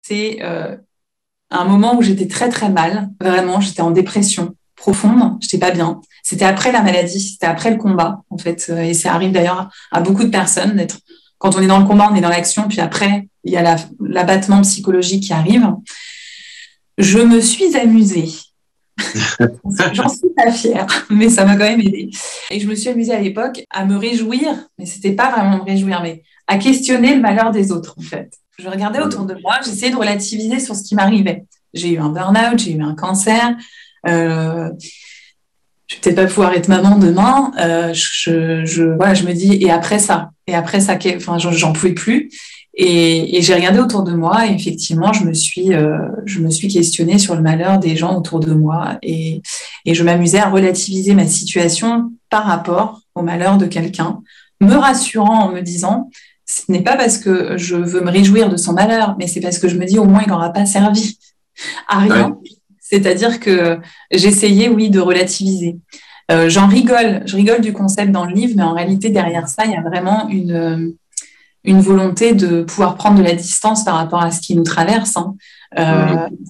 C'est un moment où j'étais très très mal, vraiment, j'étais en dépression profonde, j'étais pas bien. C'était après la maladie, c'était après le combat, en fait, et ça arrive d'ailleurs à beaucoup de personnes d'être. Quand on est dans le combat, on est dans l'action, puis après, il y a l'abattement psychologique qui arrive. Je me suis amusée. J'en suis pas fière, mais ça m'a quand même aidée. Et je me suis amusée à l'époque à me réjouir, mais c'était pas vraiment me réjouir, mais à questionner le malheur des autres, en fait. Je regardais autour de moi, j'essayais de relativiser sur ce qui m'arrivait. J'ai eu un burn-out, j'ai eu un cancer. Je vais peut-être pas pouvoir être maman demain. Voilà, je me dis, et après ça, enfin, j'en pouvais plus. Et j'ai regardé autour de moi et effectivement, je me suis questionnée sur le malheur des gens autour de moi et je m'amusais à relativiser ma situation par rapport au malheur de quelqu'un, me rassurant en me disant, ce n'est pas parce que je veux me réjouir de son malheur, mais c'est parce que je me dis au moins il n'aura pas servi à rien. Ouais. C'est-à-dire que j'essayais, oui, de relativiser. Je rigole du concept dans le livre, mais en réalité, derrière ça, il y a vraiment une volonté de pouvoir prendre de la distance par rapport à ce qui nous traverse. Hein.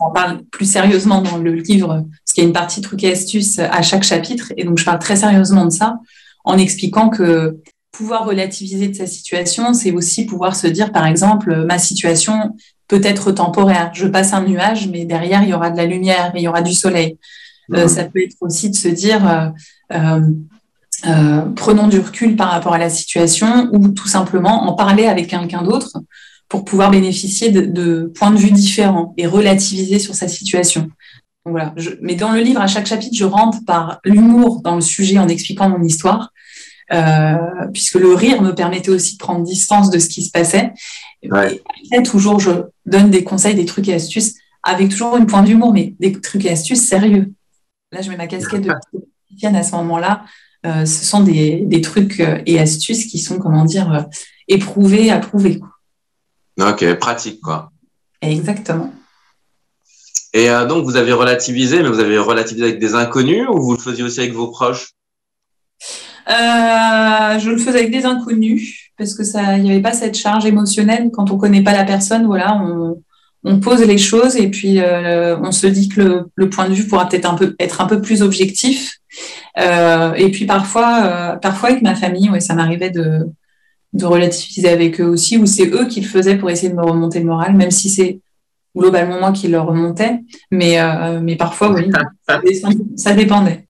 On parle plus sérieusement dans le livre, parce qu'il y a une partie trucs et astuces à chaque chapitre, et donc je parle très sérieusement de ça, en expliquant que pouvoir relativiser de sa situation, c'est aussi pouvoir se dire, par exemple, ma situation peut être temporaire. Je passe un nuage, mais derrière, il y aura de la lumière, il y aura du soleil. Ça peut être aussi de se dire, prenons du recul par rapport à la situation ou tout simplement en parler avec quelqu'un d'autre pour pouvoir bénéficier de points de vue différents et relativiser sur sa situation. Donc voilà. Mais dans le livre, à chaque chapitre, je rentre par l'humour dans le sujet en expliquant mon histoire, puisque le rire me permettait aussi de prendre distance de ce qui se passait. Ouais. Et toujours, je donne des conseils, des trucs et astuces avec toujours une pointe d'humour, mais des trucs et astuces sérieux. Là, je mets ma casquette de psychologienne à ce moment-là. Ce sont des trucs et astuces qui sont, comment dire, éprouvés, approuvés. Ok, pratique, quoi. Exactement. Et donc, vous avez relativisé, mais vous avez relativisé avec des inconnus ou vous le faisiez aussi avec vos proches? Je le faisais avec des inconnus parce que ça, il n'y avait pas cette charge émotionnelle quand on connaît pas la personne. Voilà, on pose les choses et puis on se dit que le point de vue pourra peut-être être un peu plus objectif. Et puis parfois avec ma famille, ouais, ça m'arrivait de relativiser avec eux aussi, ou c'est eux qui le faisaient pour essayer de me remonter le moral, même si c'est globalement moi qui le remontais. Mais parfois, oui, ça dépendait.